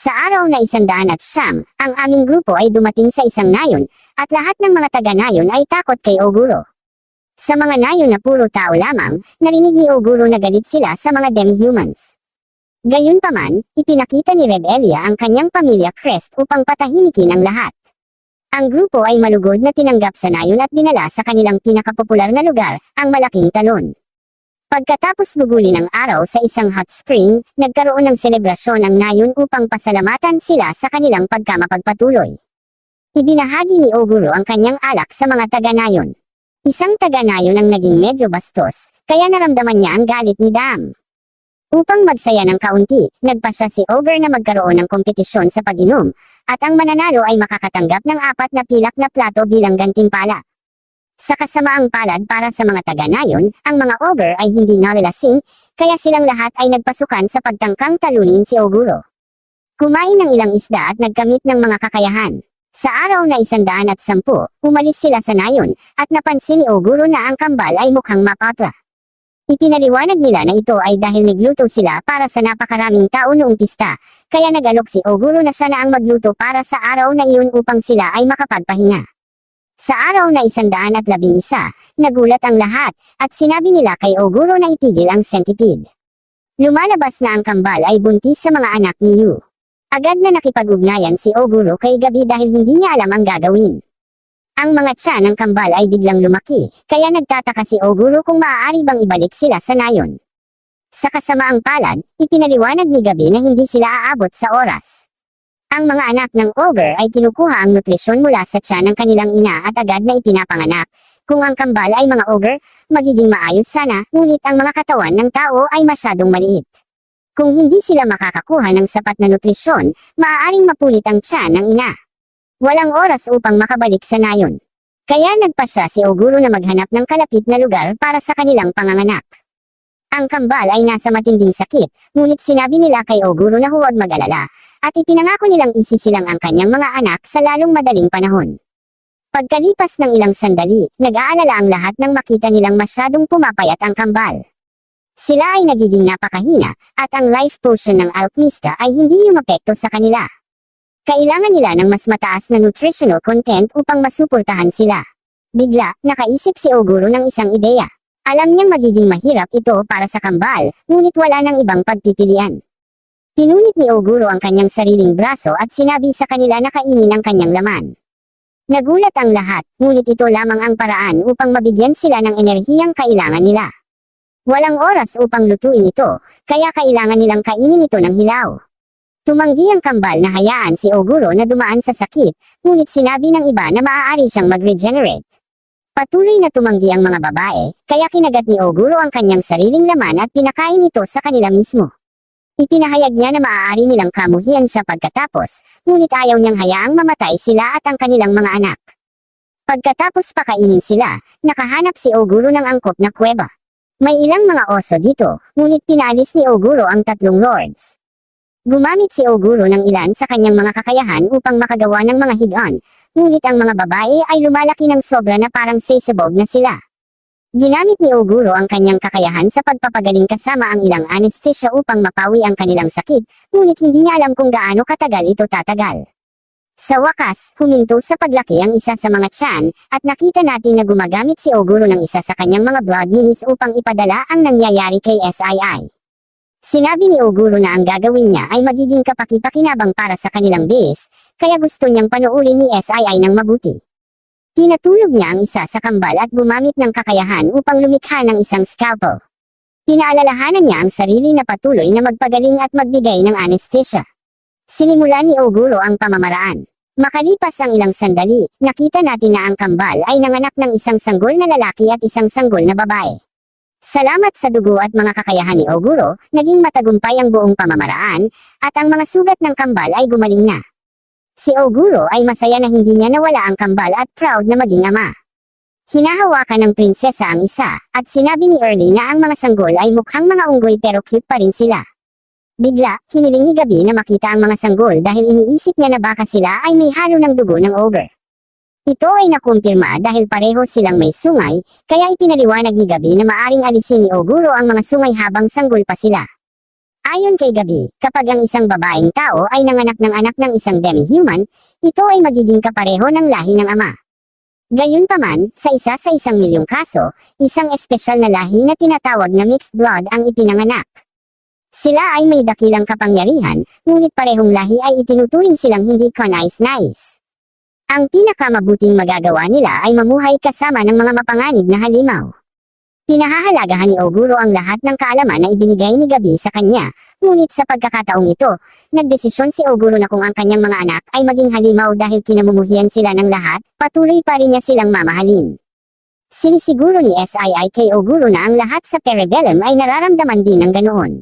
Sa araw na 109, ang aming grupo ay dumating sa isang nayon, at lahat ng mga taga-nayon ay takot kay Oguro. Sa mga nayon na puro tao lamang, narinig ni Oguro na galit sila sa mga demi-humans. Gayunpaman, ipinakita ni Rebelia ang kanyang pamilya Crest upang patahimikin ang lahat. Ang grupo ay malugod na tinanggap sa nayon at dinala sa kanilang pinakapopular na lugar, ang Malaking Talon. Pagkatapos gugulin ang araw sa isang hot spring, nagkaroon ng selebrasyon ang nayon upang pasalamatan sila sa kanilang pagkamapagpatuloy. Ibinahagi ni Oguro ang kanyang alak sa mga taga-nayon. Isang taga-nayon ang naging medyo bastos, kaya naramdaman niya ang galit ni Dam. Upang magsaya ng kaunti, nagpasya si Ogre na magkaroon ng kompetisyon sa pag-inom, at ang mananalo ay makakatanggap ng 4 na pilak na plato bilang gantimpala. Sa kasamaang palad para sa mga taga-nayon, ang mga ogre ay hindi nalalasing, kaya silang lahat ay nagpasukan sa pagtangkang talunin si Oguro. Kumain ng ilang isda at nagkamit ng mga kakayahan. Sa araw na 110, umalis sila sa nayon, at napansin ni Oguro na ang kambal ay mukhang mapatla. Ipinaliwanag nila na ito ay dahil nagluto sila para sa napakaraming tao noong pista, kaya nag-alok si Oguro na siya na ang magluto para sa araw na iyon upang sila ay makapagpahinga. Sa araw na 111, nagulat ang lahat, at sinabi nila kay Oguro na itigil ang centipede. Lumalabas na ang kambal ay buntis sa mga anak ni Yu. Agad na nakipag-ugnayan si Oguro kay Gabi dahil hindi niya alam ang gagawin. Ang mga tiyan ng kambal ay biglang lumaki, kaya nagtataka si Oguro kung maaari bang ibalik sila sa nayon. Sa kasamaang palad, ipinaliwanag ni Gabi na hindi sila aabot sa oras. Ang mga anak ng ogre ay kinukuha ang nutrisyon mula sa tiyan ng kanilang ina at agad na ipinapanganak. Kung ang kambal ay mga ogre, magiging maayos sana, ngunit ang mga katawan ng tao ay masyadong maliit. Kung hindi sila makakakuha ng sapat na nutrisyon, maaaring mapunit ang tiyan ng ina. Walang oras upang makabalik sa nayon. Kaya nagpasya si Oguro na maghanap ng kalapit na lugar para sa kanilang panganganak. Ang kambal ay nasa matinding sakit, ngunit sinabi nila kay Oguro na huwag mag-alala, at ipinangako nilang isisilang ang kanyang mga anak sa lalong madaling panahon. Pagkalipas ng ilang sandali, nag-aalala ang lahat nang makita nilang masyadong pumapayat ang kambal. Sila ay nagiging napakahina, at ang life potion ng alchemista ay hindi yumapekto sa kanila. Kailangan nila ng mas mataas na nutritional content upang masuportahan sila. Bigla, nakaisip si Oguro ng isang ideya. Alam niyang magiging mahirap ito para sa kambal, ngunit wala nang ibang pagpipilian. Pinunit ni Oguro ang kanyang sariling braso at sinabi sa kanila na kainin ang kanyang laman. Nagulat ang lahat, ngunit ito lamang ang paraan upang mabigyan sila ng enerhiyang kailangan nila. Walang oras upang lutuin ito, kaya kailangan nilang kainin ito ng hilaw. Tumanggi ang kambal na hayaan si Oguro na dumaan sa sakit, ngunit sinabi ng iba na maaari siyang mag-regenerate. Patuloy na tumanggi ang mga babae, kaya kinagat ni Oguro ang kanyang sariling laman at pinakain ito sa kanila mismo. Ipinahayag niya na maaari nilang kamuhian siya pagkatapos, ngunit ayaw niyang hayaang mamatay sila at ang kanilang mga anak. Pagkatapos pakainin sila, nakahanap si Oguro ng angkop na kuweba. May ilang mga oso dito, ngunit pinaalis ni Oguro ang 3 lords. Gumamit si Oguro ng ilan sa kanyang mga kakayahan upang makagawa ng mga higaan, ngunit ang mga babae ay lumalaki ng sobra na parang sasabog na sila. Ginamit ni Oguro ang kanyang kakayahan sa pagpapagaling kasama ang ilang anesthesia upang mapawi ang kanilang sakit, ngunit hindi niya alam kung gaano katagal ito tatagal. Sa wakas, huminto sa paglaki ang isa sa mga tiyan, at nakita natin na gumagamit si Oguro ng isa sa kanyang mga blood minis upang ipadala ang nangyayari kay SII. Sinabi ni Oguro na ang gagawin niya ay magiging kapaki-pakinabang para sa kanilang base, kaya gusto niyang panoorin ni SII ng mabuti. Pinatulog niya ang isa sa kambal at gumamit ng kakayahan upang lumikha ng isang scalpel. Pinaalalahanan niya ang sarili na patuloy na magpagaling at magbigay ng anesthesia. Sinimula ni Oguro ang pamamaraan. Makalipas ang ilang sandali, nakita natin na ang kambal ay nanganak ng isang sanggol na lalaki at isang sanggol na babae. Salamat sa dugo at mga kakayahan ni Oguro, naging matagumpay ang buong pamamaraan, at ang mga sugat ng kambal ay gumaling na. Si Oguro ay masaya na hindi niya nawala ang kambal at proud na maging ama. Hinahawakan ng prinsesa ang isa, at sinabi ni Early na ang mga sanggol ay mukhang mga unggoy pero cute pa rin sila. Bigla, hiniling ni Gabi na makita ang mga sanggol dahil iniisip niya na baka sila ay may halo ng dugo ng ogre. Ito ay nakumpirma dahil pareho silang may sungay, kaya ipinaliwanag ni Gabi na maaring alisin ni Oguro ang mga sungay habang sanggol pa sila. Ayon kay Gabi, kapag ang isang babaeng tao ay nanganak ng anak ng isang demi-human, ito ay magiging kapareho ng lahi ng ama. Gayunpaman, sa sa 1,000,000 kaso, isang espesyal na lahi na tinatawag na mixed blood ang ipinanganak. Sila ay may dakilang kapangyarihan, ngunit parehong lahi ay itinuturing silang hindi kanais-nais. Ang pinakamabuting magagawa nila ay mamuhay kasama ng mga mapanganib na halimaw. Pinahahalagahan ni Oguro ang lahat ng kaalaman na ibinigay ni Gabi sa kanya, ngunit sa pagkakataong ito, nagdesisyon si Oguro na kung ang kanyang mga anak ay maging halimaw dahil kinamumuhian sila ng lahat, patuloy pa rin niya silang mamahalin. Sinisiguro ni SII kay Oguro na ang lahat sa Cerebellum ay nararamdaman din ng ganoon.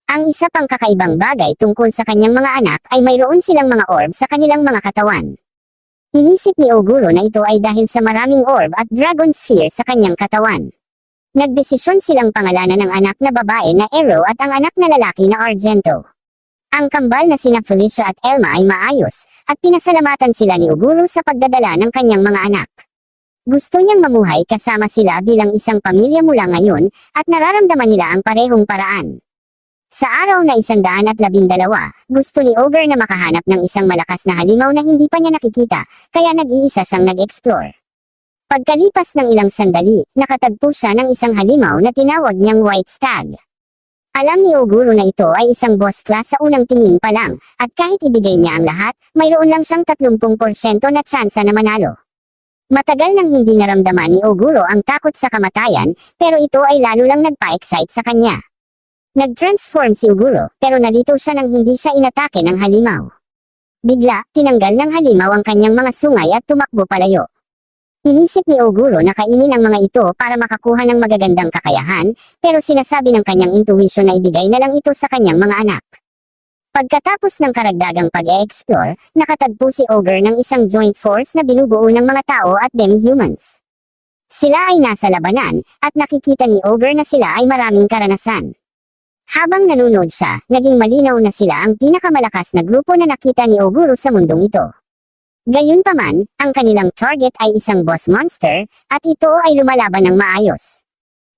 Ang isa pang kakaibang bagay tungkol sa kanyang mga anak ay mayroon silang mga orb sa kanilang mga katawan. Inisip ni Oguro na ito ay dahil sa maraming orb at dragon sphere sa kanyang katawan. Nagdesisyon silang pangalanan ng anak na babae na Ero at ang anak na lalaki na Argento. Ang kambal na sina Felicia at Elma ay maayos, at pinasalamatan sila ni Oguro sa pagdadala ng kanyang mga anak. Gusto niyang mamuhay kasama sila bilang isang pamilya mula ngayon, at nararamdaman nila ang parehong paraan. Sa araw na 112, gusto ni Ogre na makahanap ng isang malakas na halimaw na hindi pa niya nakikita, kaya nag-iisa siyang nag-explore. Pagkalipas ng ilang sandali, nakatagpo siya ng isang halimaw na tinawag niyang White Stag. Alam ni Oguro na ito ay isang boss class sa unang tingin pa lang, at kahit ibigay niya ang lahat, mayroon lang siyang 30% na tsansa na manalo. Matagal nang hindi naramdaman ni Oguro ang takot sa kamatayan, pero ito ay lalo lang nagpa-excite sa kanya. Nag-transform si Oguro, pero nalito siya nang hindi siya inatake ng halimaw. Bigla, tinanggal ng halimaw ang kanyang mga sungay at tumakbo palayo. Inisip ni Oguro na kainin ang mga ito para makakuha ng magagandang kakayahan, pero sinasabi ng kanyang intuition na ibigay na lang ito sa kanyang mga anak. Pagkatapos ng karagdagang pag-e-explore, nakatagpo si Ogre ng isang joint force na binubuo ng mga tao at demi-humans. Sila ay nasa labanan, at nakikita ni Ogre na sila ay maraming karanasan. Habang nanunod siya, naging malinaw na sila ang pinakamalakas na grupo na nakita ni Oguro sa mundong ito. Gayunpaman, ang kanilang target ay isang boss monster, at ito ay lumalaban ng maayos.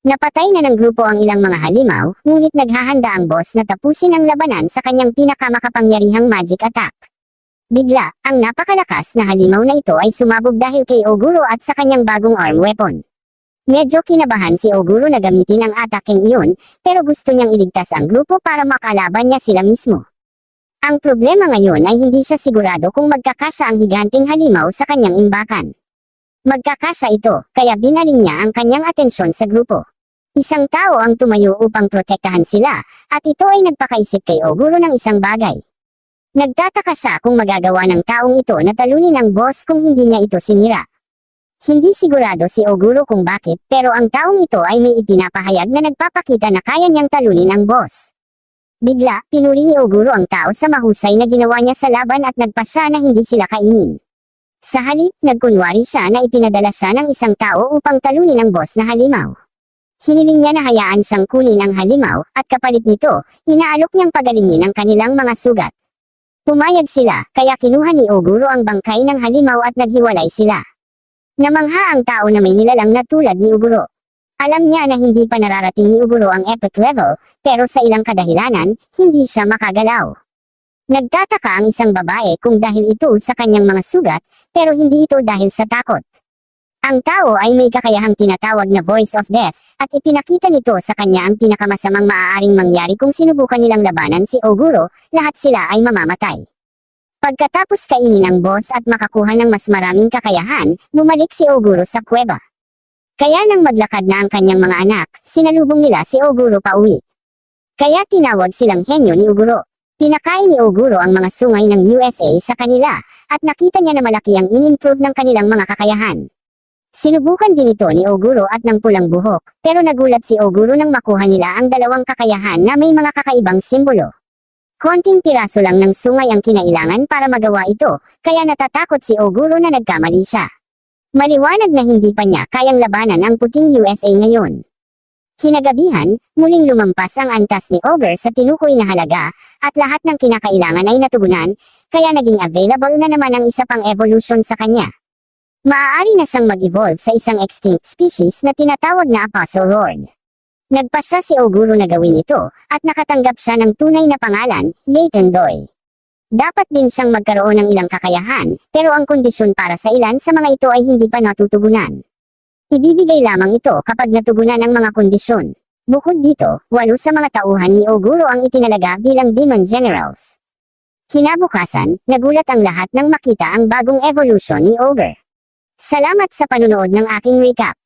Napatay na ng grupo ang ilang mga halimaw, ngunit naghahanda ang boss na tapusin ang labanan sa kanyang pinakamakapangyarihang magic attack. Bigla, ang napakalakas na halimaw na ito ay sumabog dahil kay Oguro at sa kanyang bagong arm weapon. Medyo kinabahan si Oguro na gamitin ang ataking iyon, pero gusto niyang iligtas ang grupo para makalaban niya sila mismo. Ang problema ngayon ay hindi siya sigurado kung magkakasya ang higanting halimaw sa kanyang imbakan. Magkakasya ito, kaya binaling niya ang kanyang atensyon sa grupo. Isang tao ang tumayo upang protektahan sila, at ito ay nagpakaisip kay Oguro ng isang bagay. Nagtataka siya kung magagawa ng taong ito na talunin ang boss kung hindi niya ito sinira. Hindi sigurado si Oguro kung bakit, pero ang taong ito ay may ipinapahayag na nagpapakita na kaya niyang talunin ang boss. Bigla, pinuri ni Oguro ang tao sa mahusay na ginawa niya sa laban at nagpasya na hindi sila kainin. Sa halip, nagkunwari siya na ipinadala siya ng isang tao upang talunin ang boss na halimaw. Hiniling niya na hayaan siyang kunin ang halimaw, at kapalit nito, inaalok niyang pagalingin ang kanilang mga sugat. Pumayag sila, kaya kinuha ni Oguro ang bangkay ng halimaw at naghiwalay sila. Namangha ang tao na may nilalang na tulad ni Oguro. Alam niya na hindi pa nararating ni Oguro ang epic level, pero sa ilang kadahilanan, hindi siya makagalaw. Nagtataka ang isang babae kung dahil ito sa kanyang mga sugat, pero hindi ito dahil sa takot. Ang tao ay may kakayahang tinatawag na voice of death, at ipinakita nito sa kanya ang pinakamasamang maaaring mangyari kung sinubukan nilang labanan si Oguro, lahat sila ay mamamatay. Pagkatapos kainin ang boss at makakuha ng mas maraming kakayahan, bumalik si Oguro sa kuweba. Kaya nang maglakad na ang kanyang mga anak, sinalubong nila si Oguro pauwi. Kaya tinawag silang henyo ni Oguro. Pinakain ni Oguro ang mga sungay ng USA sa kanila, at nakita niya na malaki ang in-improve ng kanilang mga kakayahan. Sinubukan din ito ni Oguro at ng pulang buhok, pero nagulat si Oguro nang makuha nila ang dalawang kakayahan na may mga kakaibang simbolo. Konting piraso lang ng sungay ang kinailangan para magawa ito, kaya natatakot si Oguro na nagkamali siya. Maliwanag na hindi pa niya kayang labanan ang puting USA ngayon. Kinagabihan, muling lumampas ang antas ni Ogre sa tinukoy na halaga, at lahat ng kinakailangan ay natugunan, kaya naging available na naman ang isa pang evolution sa kanya. Maaari na siyang mag-evolve sa isang extinct species na tinatawag na Apostle Lord. Nagpasya si Oguro na gawin ito, at nakatanggap siya ng tunay na pangalan, Layton Doy. Dapat din siyang magkaroon ng ilang kakayahan, pero ang kondisyon para sa ilan sa mga ito ay hindi pa natutugunan. Ibibigay lamang ito kapag natugunan ang mga kondisyon. Bukod dito, 8 sa mga tauhan ni Oguro ang itinalaga bilang Demon Generals. Kinabukasan, nagulat ang lahat nang makita ang bagong evolution ni Ogre. Salamat sa panunood ng aking recap.